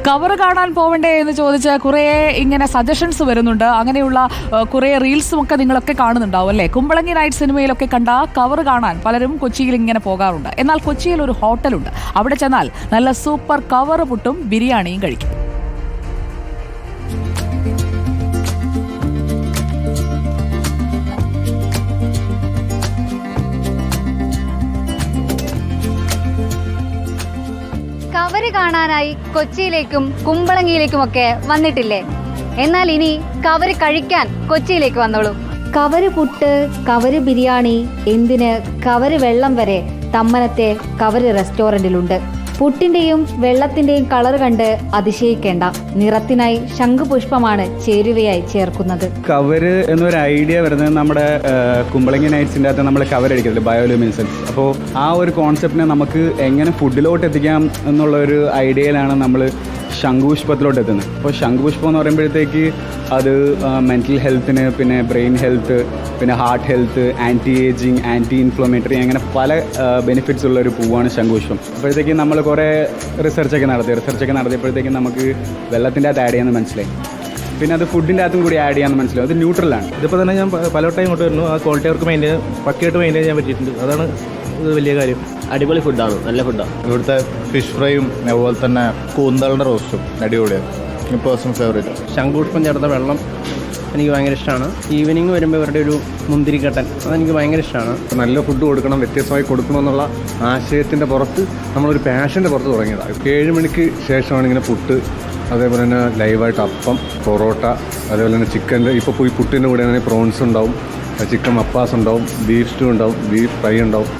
Cover കാണാൻ പോവണ്ടേ എന്ന് ചോദിച്ച് കുറേ ഇങ്ങനെ സജഷൻസ് വരുന്നുണ്ട്. അങ്ങനെയുള്ള കുറേ റീൽസും ഒക്കെ നിങ്ങളൊക്കെ കാണുന്നുണ്ടാവും അല്ലേ? കുമ്പളങ്ങി നൈറ്റ് സിനിമയിലൊക്കെ കണ്ട കവർ കാണാൻ പലരും കൊച്ചിയിൽ ഇങ്ങനെ പോകാറുണ്ട്. എന്നാൽ കൊച്ചിയിൽ ഒരു ഹോട്ടലുണ്ട്. അവിടെ ചെന്നാൽ നല്ല സൂപ്പർ കവർ പുട്ടും ബിരിയാണിയും കഴിക്കും. കവര് കാണാനായി കൊച്ചിയിലേക്കും കുമ്പളങ്ങിയിലേക്കുമൊക്കെ വന്നിട്ടില്ലേ? എന്നാൽ ഇനി കവര് കഴിക്കാൻ കൊച്ചിയിലേക്ക് വന്നോളൂ. കവര് പുട്ട്, കവര് ബിരിയാണി, എന്തിന് കവര് വെള്ളം വരെ തമ്മനത്തെ കവര് റെസ്റ്റോറന്റിലുണ്ട്. പുട്ടിന്റെയും വെള്ളത്തിന്റെയും കളർ കണ്ട് അതിശയിക്കേണ്ട. നിറത്തിനായി ശംഖുപുഷ്പമാണ് ചേരുവയായി ചേർക്കുന്നത്. കവര് എന്നൊരു ഐഡിയ വരുന്നത് നമ്മുടെ കുമ്പളങ്ങി നൈറ്റ്സിൻ്റെ അകത്ത് നമ്മൾ കവർ അടിക്കത്തില്ല, ബയോലുമിനസൻസ്. അപ്പോൾ ആ ഒരു കോൺസെപ്റ്റിനെ നമുക്ക് എങ്ങനെ ഫുഡിലോട്ട് എത്തിക്കാം എന്നുള്ള ഒരു ഐഡിയയിലാണ് നമ്മൾ ശംഖുപുഷ്പത്തിലോട്ട് എത്തുന്നത്. അപ്പോൾ ശംഖുപുഷ്പം എന്ന് പറയുമ്പോഴത്തേക്ക് അത് മെൻ്റൽ ഹെൽത്തിന്, പിന്നെ ബ്രെയിൻ ഹെൽത്ത്, പിന്നെ heart health, anti ageing, anti inflammatory, അങ്ങനെ പല ബെനിഫിറ്റ്സ് ഉള്ള ഒരു പൂവാണ് ശംഖുപുഷ്പം. അപ്പോഴത്തേക്ക് നമ്മൾ കുറേ റിസർച്ചൊക്കെ നടത്തിയപ്പോഴത്തേക്കും നമുക്ക് വെള്ളത്തിൻ്റെ അകത്ത് ആഡ് ചെയ്യാമെന്ന് മനസ്സിലായി. പിന്നെ അത് ഫുഡിൻ്റെ അകത്തും കൂടി ആഡ് ചെയ്യാമെന്ന് മനസ്സിലാവും. അത് ന്യൂട്രലാണ്. ഇതിപ്പോൾ തന്നെ ഞാൻ പലവട്ടം ഇങ്ങോട്ട് വരുന്നു. ആ ക്വാളിറ്റി അവർക്ക് പക്കയായിട്ട് മെയിൻറ്റെയിൻ ചെയ്യാൻ പറ്റിയിട്ടുണ്ട്. അതാണ് ഇത് വലിയ കാര്യം. അടിപൊളി ഫുഡാണ്, നല്ല ഫുഡാണ്. ഇവിടുത്തെ ഫിഷ് ഫ്രൈയും അതുപോലെ തന്നെ കൂന്തളുടെ റോസ്റ്റും അടിപൊളിയാണ്. Personal favourite. ശംഖുപുഷ്പം ചേർത്ത വെള്ളം എനിക്ക് ഭയങ്കര ഇഷ്ടമാണ്. ഈവനിങ് വരുമ്പോൾ ഇവരുടെ ഒരു മുന്തിരിക്കട്ടൻ, അതെനിക്ക് ഭയങ്കര ഇഷ്ടമാണ്. നല്ല ഫുഡ് കൊടുക്കണം, വ്യത്യസ്തമായി കൊടുക്കണമെന്നുള്ള ആശയത്തിൻ്റെ പുറത്ത് നമ്മളൊരു പാഷൻ്റെ പുറത്ത് തുടങ്ങിയതാണ്. 7 മണിക്ക് ശേഷമാണ് ഇങ്ങനെ പുട്ട്, അതേപോലെ തന്നെ ലൈവായിട്ട് അപ്പം, പൊറോട്ട, അതേപോലെ തന്നെ ചിക്കൻ്റെ, ഇപ്പോൾ ഈ പുട്ടിൻ്റെ കൂടെ ആണെങ്കിൽ പ്രോൺസ് ഉണ്ടാവും, ചിക്കൻ മപ്പാസ് ഉണ്ടാവും, ബീഫ് സ്റ്റൂ ഉണ്ടാവും, ബീഫ് ഫ്രൈ ഉണ്ടാവും.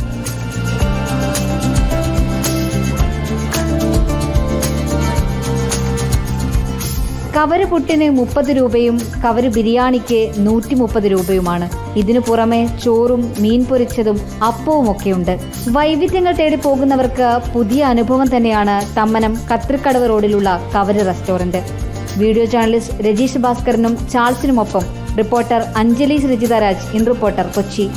കവര് പുട്ടിന് 30 രൂപയും കവര് ബിരിയാണിക്ക് 130 രൂപയുമാണ്. ഇതിനു പുറമെ ചോറും മീൻ പൊരിച്ചതും അപ്പവും ഒക്കെയുണ്ട്. വൈവിധ്യങ്ങൾ തേടി പോകുന്നവർക്ക് പുതിയ അനുഭവം തന്നെയാണ് തമ്മനം കത്രിക്കടവ് റോഡിലുള്ള കവര് റെസ്റ്റോറന്റ്. വീഡിയോ ജേർണലിസ്റ്റ് രജീഷ് ഭാസ്കറിനും ചാൾസിനുമൊപ്പം reporter Anjali Sreejitharaj, in reporter, Kochi.